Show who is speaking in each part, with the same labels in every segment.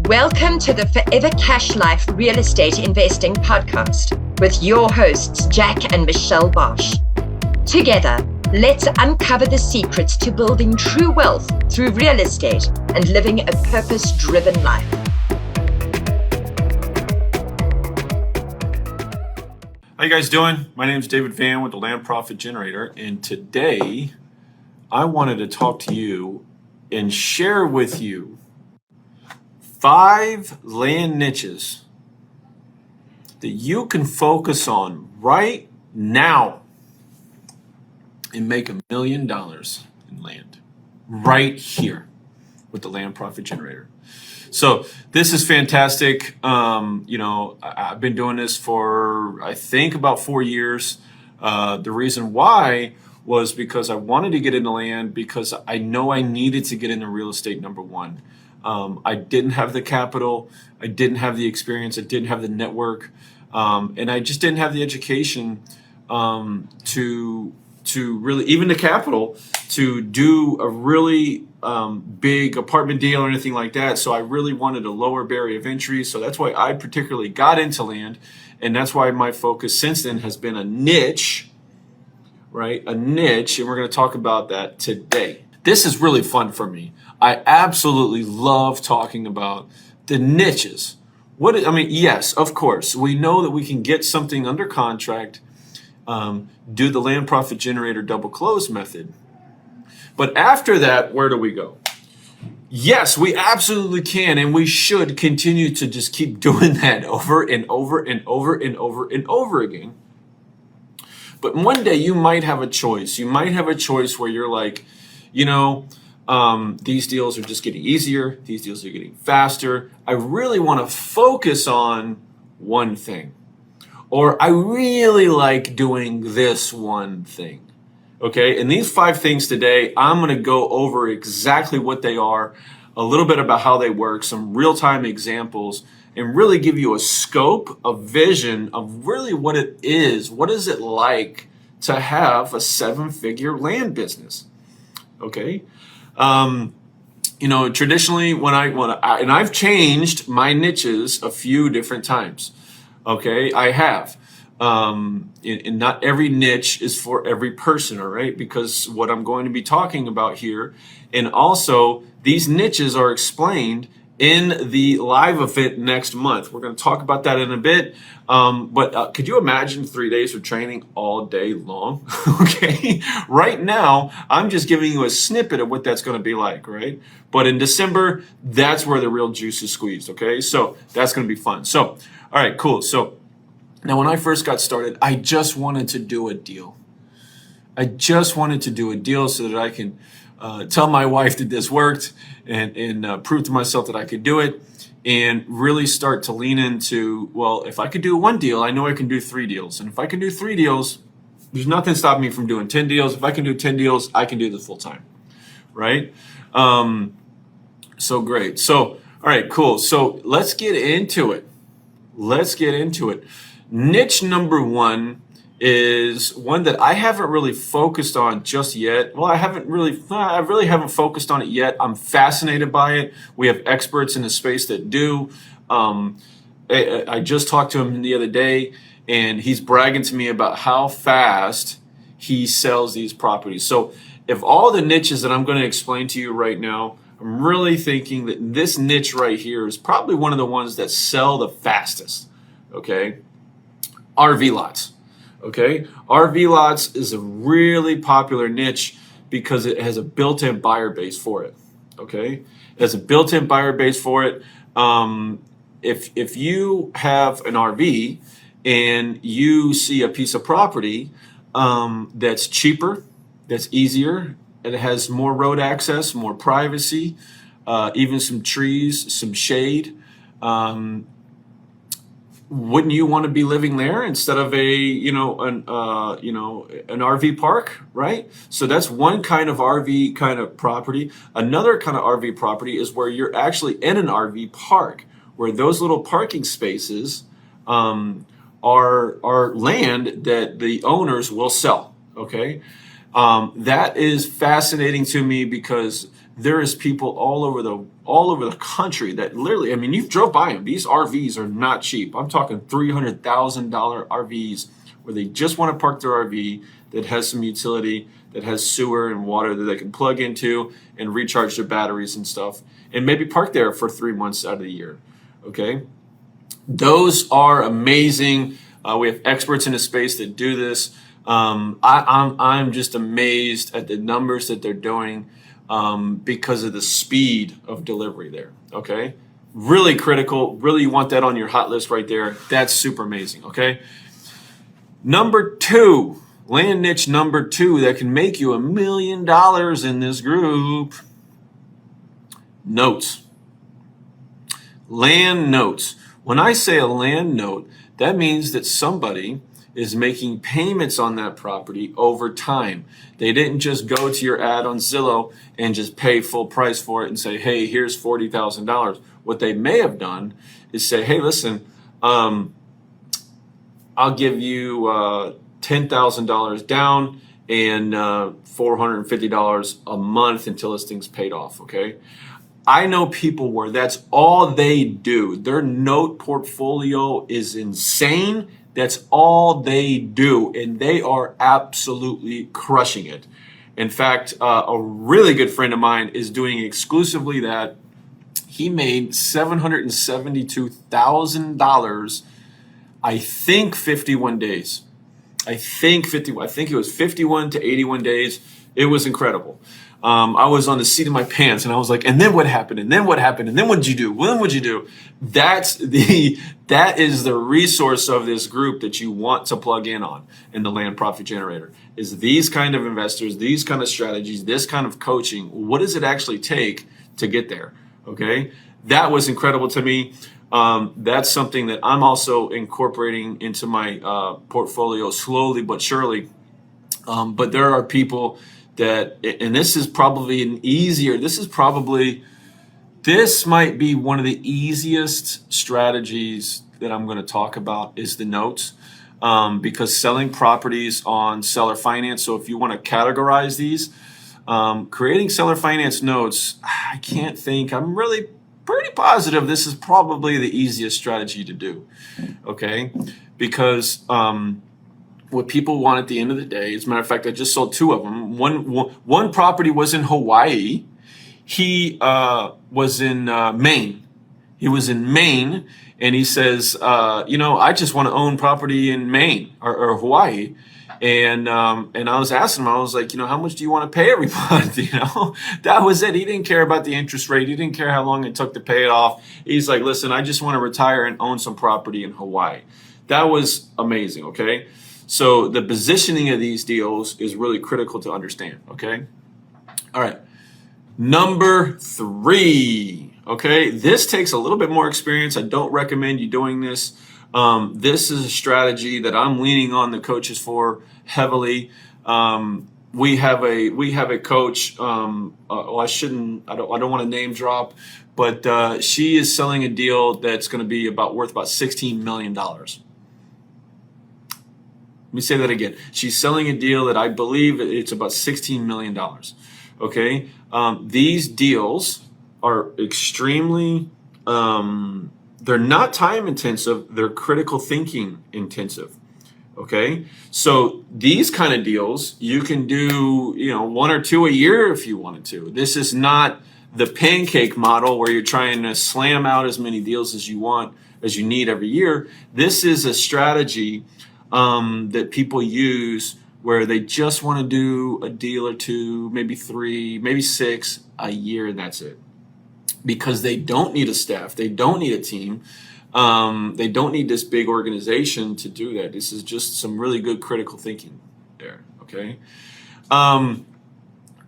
Speaker 1: Welcome to the Forever Cash Life Real Estate Investing Podcast with your hosts, Jack and Michelle Bosch. Together, let's uncover the secrets to building true wealth through real estate and living a purpose-driven life.
Speaker 2: How you guys doing? My name is David Van with the Land Profit Generator, and today I wanted to talk to you and share with you 5 land niches that you can focus on right now and make $1 million in land right here with the Land Profit Generator. So this is fantastic. I've been doing this for, I think, about 4 years. The reason why was because I wanted to get into land because I know I needed to get into real estate, number one. I didn't have the capital, I didn't have the experience, I didn't have the network, and I just didn't have the education to really, even the capital, to do a really big apartment deal or anything like that. So I really wanted a lower barrier of entry. So that's why I particularly got into land, and that's why my focus since then has been a niche, right? A niche, and we're going to talk about that today. This is really fun for me. I absolutely love talking about the niches. Yes, of course, we know that we can get something under contract, do the Land Profit Generator double close method. But after that, where do we go? Yes, we absolutely can, and we should continue to just keep doing that over and over and over and over and over again. But one day you might have a choice. You might have a choice where you're like, these deals are just getting easier. These deals are getting faster. I really want to focus on one thing. Or I really like doing this one thing. Okay, and these 5 things today, I'm going to go over exactly what they are, a little bit about how they work, some real-time examples, and really give you a scope, a vision of really what it is. What is it like to have a 7-figure land business? Okay. Traditionally and I've changed my niches a few different times. Okay. I have, and not every niche is for every person. All right. Because what I'm going to be talking about here, and also these niches are explained in the live event next month. We're going to talk about that in a bit. But could you imagine 3 days of training all day long? Okay. Right now, I'm just giving you a snippet of what that's going to be like, right? But in December, that's where the real juice is squeezed. Okay. So that's going to be fun. So, all right, cool. So now when I first got started, I just wanted to do a deal. I just wanted to do a deal so that I can tell my wife that this worked and prove to myself that I could do it, and really start to lean into, well, if I could do 1 deal, I know I can do 3 deals. And if I can do 3 deals, there's nothing stopping me from doing 10 deals. If I can do 10 deals, I can do this full time, right? So great. So, all right, cool. So let's get into it. Niche number 1 is one that I haven't really focused on just yet. Well, I really haven't focused on it yet. I'm fascinated by it. We have experts in the space that do. I just talked to him the other day, and he's bragging to me about how fast he sells these properties. So if all the niches that I'm going to explain to you right now, I'm really thinking that this niche right here is probably one of the ones that sell the fastest. Okay. RV lots. Okay, RV lots is a really popular niche because it has a built-in buyer base for it. Okay, it has a built-in buyer base for it. If you have an RV and you see a piece of property that's cheaper, that's easier, and it has more road access, more privacy, even some trees, some shade. Wouldn't you want to be living there instead of an RV park, right? So that's one kind of RV kind of property. Another kind of RV property is where you're actually in an RV park, where those little parking spaces are land that the owners will sell. Okay, that is fascinating to me because there is people all over the country that literally, I mean, you've drove by them. These RVs are not cheap. I'm talking $300,000 RVs where they just want to park their RV that has some utility, that has sewer and water that they can plug into and recharge their batteries and stuff, and maybe park there for 3 months out of the year. Okay, those are amazing. We have experts in the space that do this. I'm just amazed at the numbers that they're doing because of the speed of delivery there. Okay, really critical. Really, you want that on your hot list right there. That's super amazing. Okay, number 2, land niche number 2 that can make you $1 million in this group: notes. Land notes. When I say a land note, that means that somebody is making payments on that property over time. They didn't just go to your ad on Zillow and just pay full price for it and say, hey, here's $40,000. What they may have done is say, hey, listen, I'll give you $10,000 down and $450 a month until this thing's paid off, okay? I know people where that's all they do. Their note portfolio is insane. That's all they do, and they are absolutely crushing it. In fact, a really good friend of mine is doing exclusively that. He made $772,000, I think 51 days. I think it was 51 to 81 days. It was incredible. I was on the seat of my pants and I was like, and then what happened? And then what happened? And then what did you do? When would you do? That is the resource of this group that you want to plug in on in the Land Profit Generator, is these kind of investors, these kind of strategies, this kind of coaching. What does it actually take to get there? Okay. That was incredible to me. That's something that I'm also incorporating into my portfolio slowly but surely. But there are people that, and this is probably this might be one of the easiest strategies that I'm going to talk about, is the notes, because selling properties on seller finance. So if you want to categorize these, creating seller finance notes, I'm really pretty positive this is probably the easiest strategy to do. Okay, because what people want at the end of the day, as a matter of fact, I just sold 2 of them. One property was in Hawaii. He was in Maine. He was in Maine, and he says, I just want to own property in Maine or Hawaii. And I was asking him, I was like, how much do you want to pay every month? That was it. He didn't care about the interest rate. He didn't care how long it took to pay it off. He's like, listen, I just want to retire and own some property in Hawaii. That was amazing. Okay. So the positioning of these deals is really critical to understand. Okay. All right. Number 3. Okay. This takes a little bit more experience. I don't recommend you doing this. This is a strategy that I'm leaning on the coaches for heavily. We have a coach. I don't want to name drop, but she is selling a deal that's going to be worth about $16 million. Let me say that again. She's selling a deal that I believe it's about $16 million. Okay. These deals are extremely, they're not time intensive. They're critical thinking intensive. Okay. So these kind of deals, you can do, 1 or 2 a year if you wanted to. This is not the pancake model where you're trying to slam out as many deals as you need every year. This is a strategy that people use where they just want to do a deal or 2, maybe 3, maybe 6 a year, and that's it. Because they don't need a staff, they don't need a team, they don't need this big organization to do that. This is just some really good critical thinking there. Okay,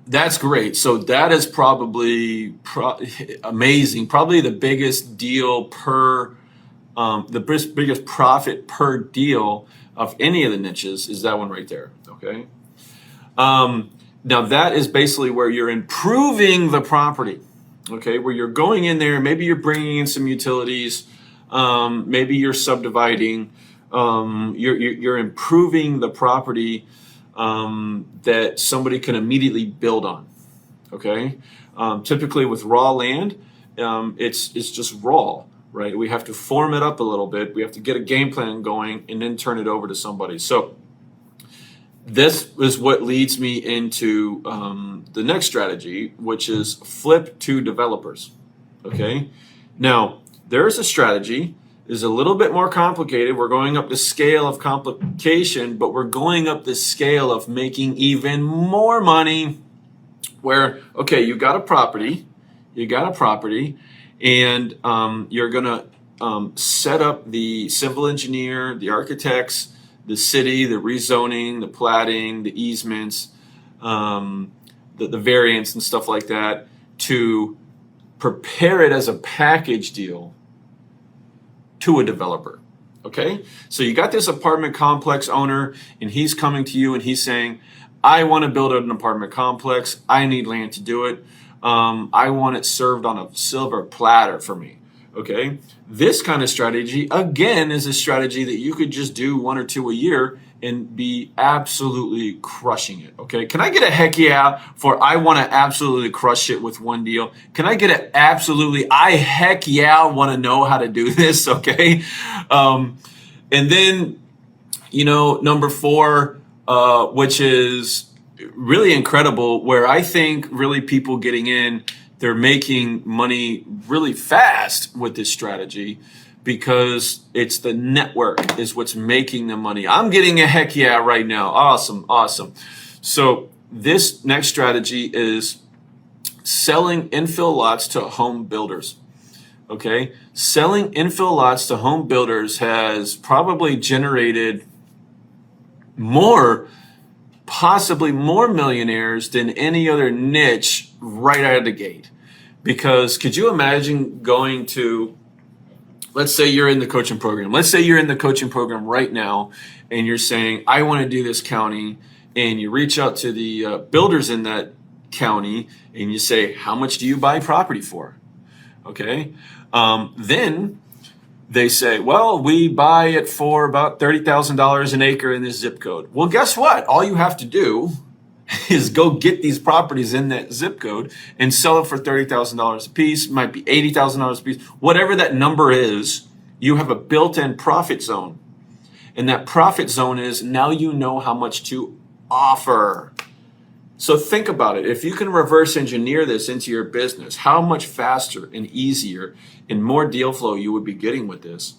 Speaker 2: that's great. So that is probably amazing. Probably the biggest deal biggest profit per deal of any of the niches is that one right there. Okay. Now that is basically where you're improving the property. Okay, where you're going in there, maybe you're bringing in some utilities, maybe you're subdividing, you're improving the property that somebody can immediately build on. Okay, Typically with raw land, it's just raw, right? We have to form it up a little bit. We have to get a game plan going and then turn it over to somebody. So this is what leads me into the next strategy, which is flip to developers. Okay. Now, there's a strategy. Is a little bit more complicated. We're going up the scale of complication, but we're going up the scale of making even more money. Where, okay, you got a property, and you're gonna set up the civil engineer, the architects, the city, the rezoning, the platting, the easements, the variants and stuff like that, to prepare it as a package deal to a developer. Okay, so you got this apartment complex owner, and he's coming to you and he's saying, I want to build an apartment complex. I need land to do it. I want it served on a silver platter for me. Okay, this kind of strategy, again, is a strategy that you could just do 1 or 2 a year and be absolutely crushing it. Okay, can I get a heck yeah for I want to absolutely crush it with one deal? Can I get an absolutely I heck yeah want to know how to do this? Okay, and then number 4, which is really incredible, where I think really people getting in, they're making money really fast with this strategy, because it's the network is what's making the money. I'm getting a heck yeah right now. Awesome. So this next strategy is selling infill lots to home builders. Okay, selling infill lots to home builders has probably generated possibly more millionaires than any other niche right out of the gate. Because could you imagine going to, let's say you're in the coaching program. Let's say you're in the coaching program right now and you're saying, I want to do this county. And you reach out to the builders in that county and you say, how much do you buy property for? Okay. Then they say, well, we buy it for about $30,000 an acre in this zip code. Well, guess what? All you have to do is go get these properties in that zip code and sell it for $30,000 a piece. It might be $80,000 a piece. Whatever that number is, you have a built-in profit zone. And that profit zone is now you know how much to offer. So think about it. If you can reverse engineer this into your business, how much faster and easier and more deal flow you would be getting with this.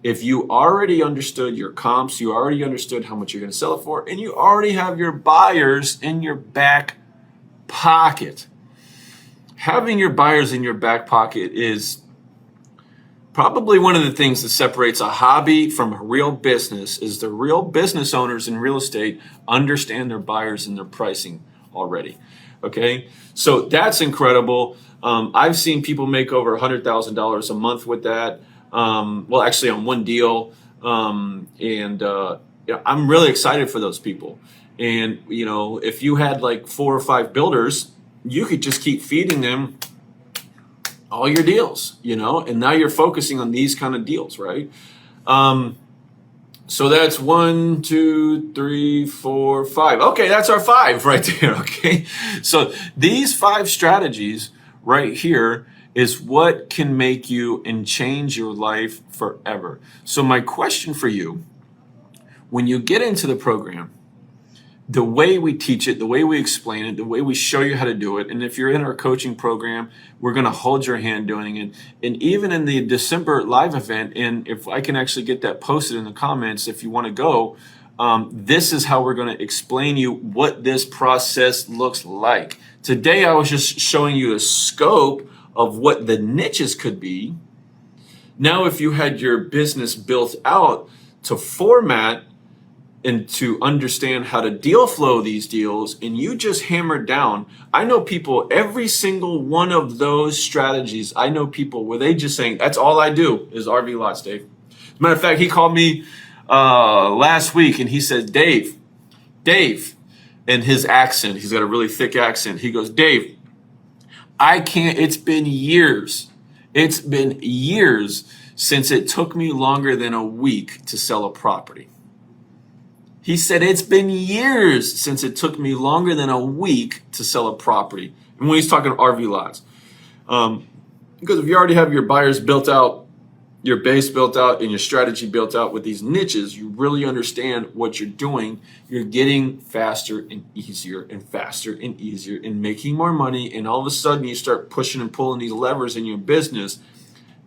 Speaker 2: If you already understood your comps, you already understood how much you're going to sell it for, and you already have your buyers in your back pocket. Having your buyers in your back pocket is probably one of the things that separates a hobby from a real business. Is the real business owners in real estate understand their buyers and their pricing already. Okay, so that's incredible. I've seen people make over $100,000 a month with that. Well, actually on one deal. I'm really excited for those people. And, if you had like 4 or 5 builders, you could just keep feeding them all your deals, and now you're focusing on these kind of deals, right? So that's 1, 2, 3, 4, 5. Okay, that's our 5 right there. Okay. So these 5 strategies right here is what can make you and change your life forever. So my question for you, when you get into the program, the way we teach it, the way we explain it, the way we show you how to do it, and if you're in our coaching program, we're going to hold your hand doing it. And even in the December live event, and if I can actually get that posted in the comments, if you want to go, this is how we're going to explain you what this process looks like. Today, I was just showing you a scope of what the niches could be. Now, if you had your business built out to format and to understand how to deal flow these deals, and you just hammered down, I know people, every single one of those strategies, I know people where they just saying, that's all I do is RV lots, Dave. As a matter of fact, he called me last week and he said, Dave, and his accent, he's got a really thick accent. He goes, Dave, I can't, it's been years since it took me longer than a week to sell a property. He said, it's been years since it took me longer than a week to sell a property. And when he's talking RV lots, because if you already have your buyers built out, your base built out, and your strategy built out with these niches, you really understand what you're doing. You're getting faster and easier and faster and easier and making more money. And all of a sudden you start pushing and pulling these levers in your business.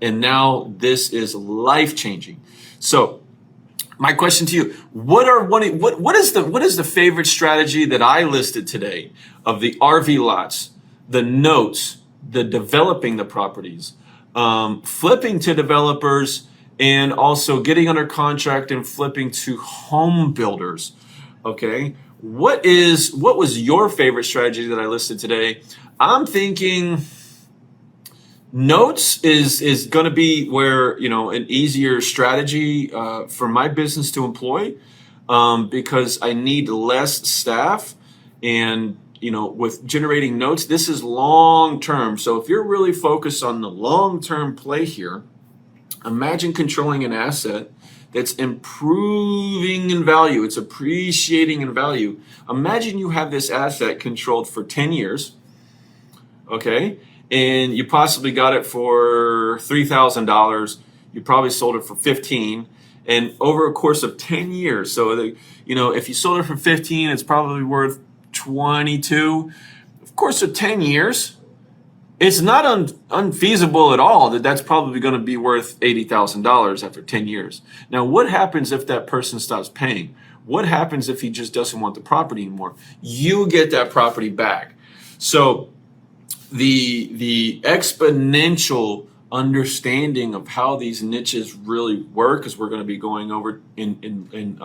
Speaker 2: And now this is life changing. So my question to you, what is the favorite strategy that I listed today of the RV lots, the notes, the developing the properties, flipping to developers, and also getting under contract and flipping to home builders? Okay. What was your favorite strategy that I listed today? I'm thinking notes is going to be where, an easier strategy for my business to employ, because I need less staff. And with generating notes, this is long term. So if you're really focused on the long term play here, imagine controlling an asset that's improving in value. It's appreciating in value. Imagine you have this asset controlled for 10 years, okay? And you possibly got it for $3,000. You probably sold it for 15. And over a course of 10 years, so if you sold it for 15, it's probably worth 22. Of course, of 10 years, it's not unfeasible at all that's probably going to be worth $80,000 after 10 years. Now, what happens if that person stops paying? What happens if he just doesn't want the property anymore? You get that property back. So the exponential understanding of how these niches really work, as we're going to be going over in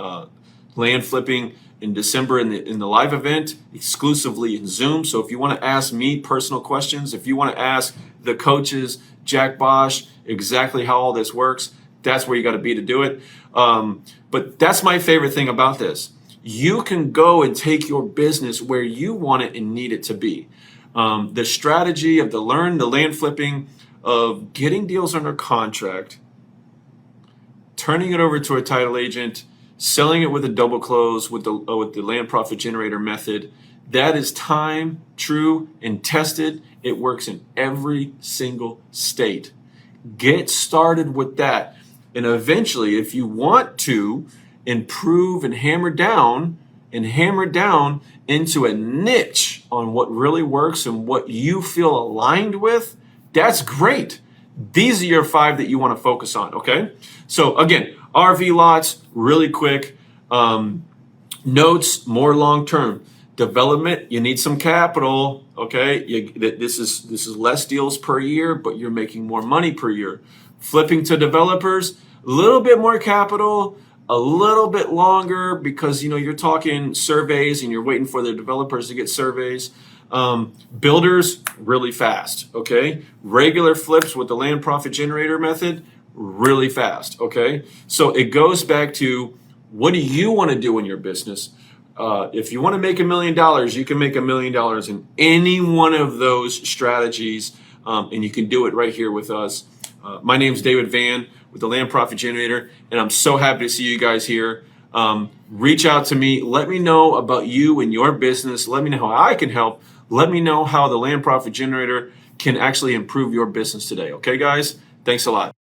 Speaker 2: land flipping in December in the live event, exclusively in Zoom. So if you want to ask me personal questions, if you want to ask the coaches, Jack Bosch, exactly how all this works, that's where you got to be to do it. But that's my favorite thing about this. You can go and take your business where you want it and need it to be. The strategy of the land flipping, of getting deals under contract, turning it over to a title agent, selling it with a double close with the land profit generator method. That is time, true, and tested. It works in every single state. Get started with that. And eventually, if you want to improve and hammer down into a niche on what really works and what you feel aligned with, that's great. These are your 5 that you want to focus on, okay? So again, RV lots, really quick. Notes, more long-term. Development, you need some capital, okay? This is less deals per year, but you're making more money per year. Flipping to developers, a little bit more capital, a little bit longer, because you're talking surveys and you're waiting for the developers to get surveys. Builders, really fast, okay? Regular flips with the land profit generator method, really fast, okay? So it goes back to, what do you want to do in your business? If you want to make $1 million, you can make $1 million in any one of those strategies, and you can do it right here with us. My name's David Van with the Land Profit Generator, and I'm so happy to see you guys here. Reach out to me. Let me know about you and your business. Let me know how I can help. Let me know how the Land Profit Generator can actually improve your business today. Okay, guys? Thanks a lot.